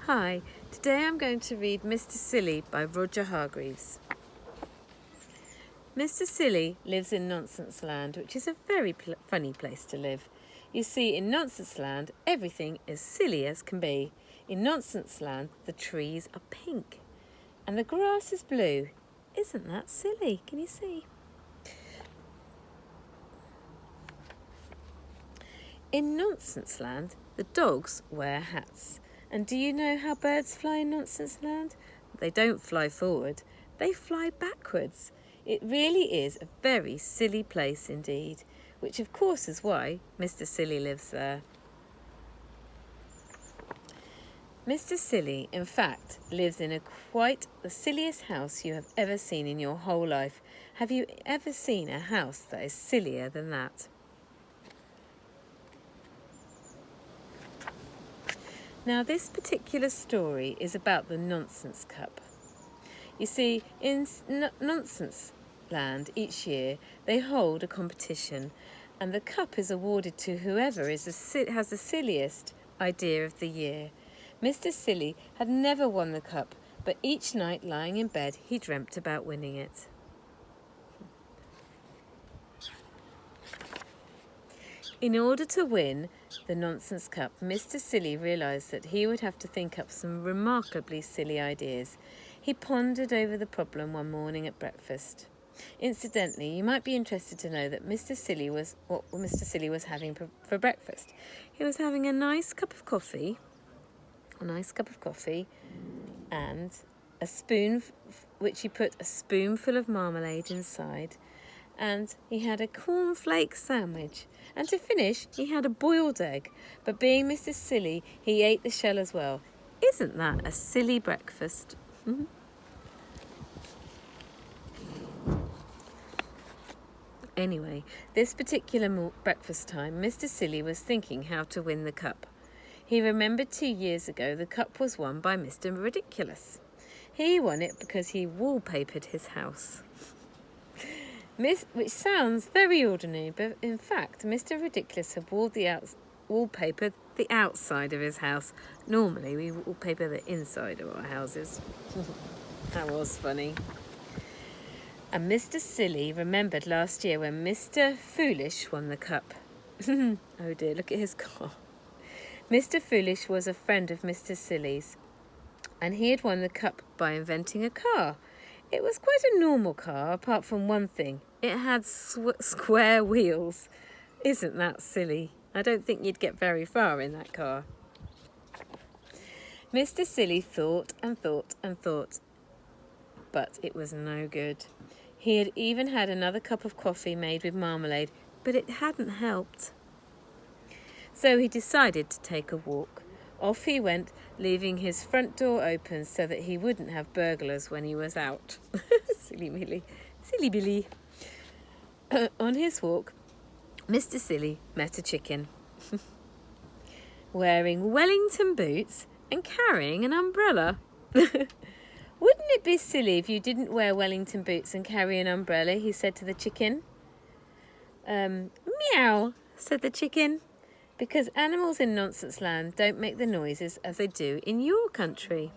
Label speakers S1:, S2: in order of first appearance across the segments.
S1: Hi, today I'm going to read Mr. Silly by Roger Hargreaves. Mr. Silly lives in Nonsense Land, which is a very funny place to live. You see, in Nonsense Land, everything is silly as can be. In Nonsense Land, the trees are pink and the grass is blue. Isn't that silly? Can you see? In Nonsense Land, the dogs wear hats. And do you know how birds fly in Nonsense Land? They don't fly forward, they fly backwards. It really is a very silly place indeed, which of course is why Mr. Silly lives there. Mr. Silly, in fact, lives in quite the silliest house you have ever seen in your whole life. Have you ever seen a house that is sillier than that? Now, this particular story is about the Nonsense Cup. You see, in Nonsense Land each year they hold a competition, and the cup is awarded to whoever has the silliest idea of the year. Mr. Silly had never won the cup, but each night lying in bed he dreamt about winning it. In order to win the Nonsense Cup, Mr. Silly realised that he would have to think up some remarkably silly ideas. He pondered over the problem one morning at breakfast. Incidentally, you might be interested to know that what Mr. Silly was having for breakfast. He was having a nice cup of coffee, and a spoon, which he put a spoonful of marmalade inside, and he had a cornflake sandwich, and to finish he had a boiled egg, but being Mr. Silly he ate the shell as well. Isn't that a silly breakfast? Anyway, this particular breakfast time, Mr. Silly was thinking how to win the cup. He remembered 2 years ago the cup was won by Mr. Ridiculous. He won it because he wallpapered his house. Which sounds very ordinary, but in fact, Mr. Ridiculous had wallpapered the outside of his house. Normally, we wallpaper the inside of our houses. That was funny. And Mr. Silly remembered last year when Mr. Foolish won the cup. Oh dear, look at his car. Mr. Foolish was a friend of Mr. Silly's, and he had won the cup by inventing a car. It was quite a normal car, apart from one thing. It had square wheels. Isn't that silly? I don't think you'd get very far in that car. Mr. Silly thought and thought and thought, but it was no good. He had even had another cup of coffee made with marmalade, but it hadn't helped. So he decided to take a walk. Off he went, leaving his front door open so that he wouldn't have burglars when he was out. Silly Billy. On his walk, Mr. Silly met a chicken, wearing Wellington boots and carrying an umbrella. Wouldn't it be silly if you didn't wear Wellington boots and carry an umbrella? He said to the chicken. Meow, said the chicken. Because animals in Nonsense Land don't make the noises as they do in your country.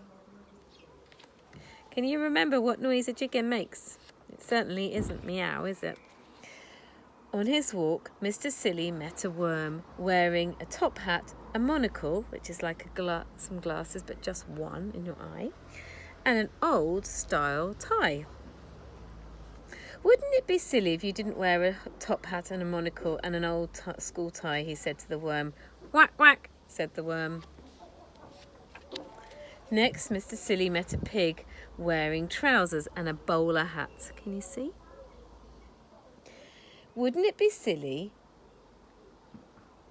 S1: Can you remember what noise a chicken makes? It certainly isn't meow, is it? On his walk, Mr. Silly met a worm wearing a top hat, a monocle, which is like some glasses but just one in your eye, and an old-style tie. Wouldn't it be silly if you didn't wear a top hat and a monocle and an old school tie? He said to the worm. Whack, whack, said the worm. Next, Mr. Silly met a pig wearing trousers and a bowler hat. Can you see? Wouldn't it be silly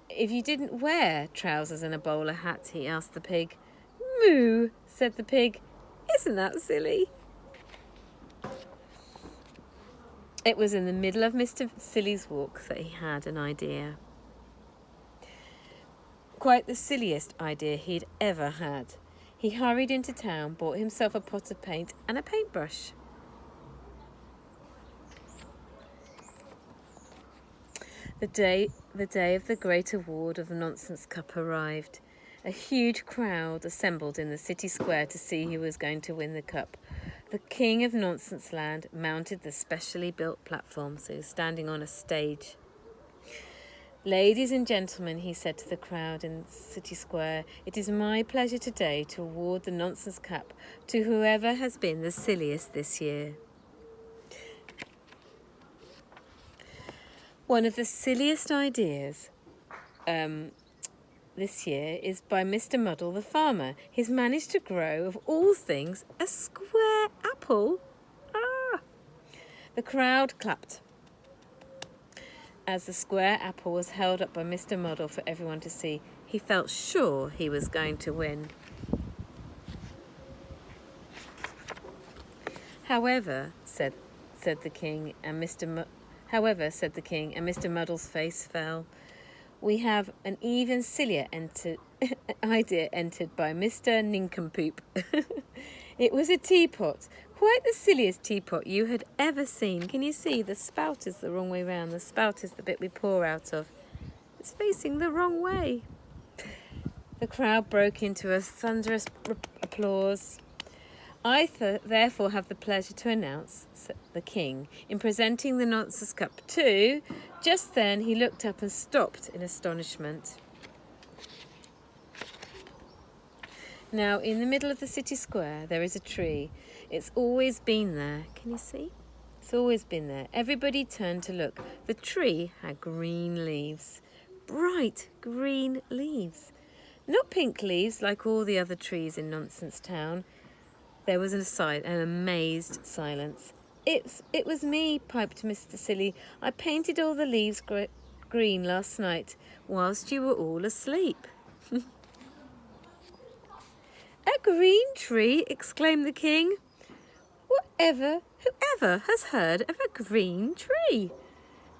S1: if you didn't wear trousers and a bowler hat? He asked the pig. Moo, said the pig. Isn't that silly? It was in the middle of Mr. Silly's walk that he had an idea. Quite the silliest idea he'd ever had. He hurried into town, bought himself a pot of paint and a paintbrush. The day of the great award of the Nonsense Cup arrived. A huge crowd assembled in the city square to see who was going to win the cup. The King of Nonsense Land mounted the specially built platform, so he was standing on a stage. Ladies and gentlemen, he said to the crowd in the city square, it is my pleasure today to award the Nonsense Cup to whoever has been the silliest this year. One of the silliest ideas this year is by Mr. Muddle the farmer. He's managed to grow, of all things, a square apple. The crowd clapped as the square apple was held up by Mr. Muddle for everyone to see. He felt sure he was going to win. However, said the king, and Mr. Muddle's face fell. We have an even sillier idea entered by Mr. Nincompoop. It was a teapot, quite the silliest teapot you had ever seen. Can you see the spout is the wrong way round? The spout is the bit we pour out of. It's facing the wrong way. The crowd broke into a thunderous applause. I therefore have the pleasure to announce, said the king, in presenting the Nonsense Cup to... Just then he looked up and stopped in astonishment. Now, in the middle of the city square, there is a tree. It's always been there. Can you see? It's always been there. Everybody turned to look. The tree had green leaves. Bright green leaves. Not pink leaves like all the other trees in Nonsense Town. There was an amazed silence. It was me, piped Mr. Silly. I painted all the leaves green last night whilst you were all asleep. A green tree, exclaimed the king. Whoever has heard of a green tree?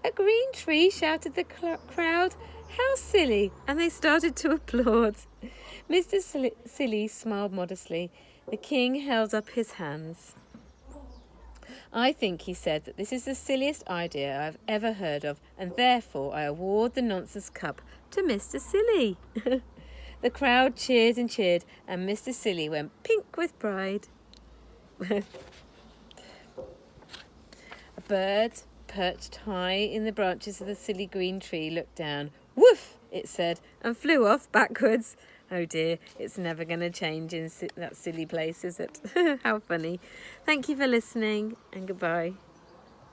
S1: A green tree, shouted the crowd. How silly! And they started to applaud. Mr. Silly smiled modestly. The king held up his hands. I think, he said, that this is the silliest idea I've ever heard of, and therefore I award the Nonsense Cup to Mr. Silly. The crowd cheered and cheered, and Mr. Silly went pink with pride. A bird perched high in the branches of the silly green tree looked down. Woof, it said, and flew off backwards. Oh dear, it's never going to change in that silly place, is it? How funny. Thank you for listening, and goodbye.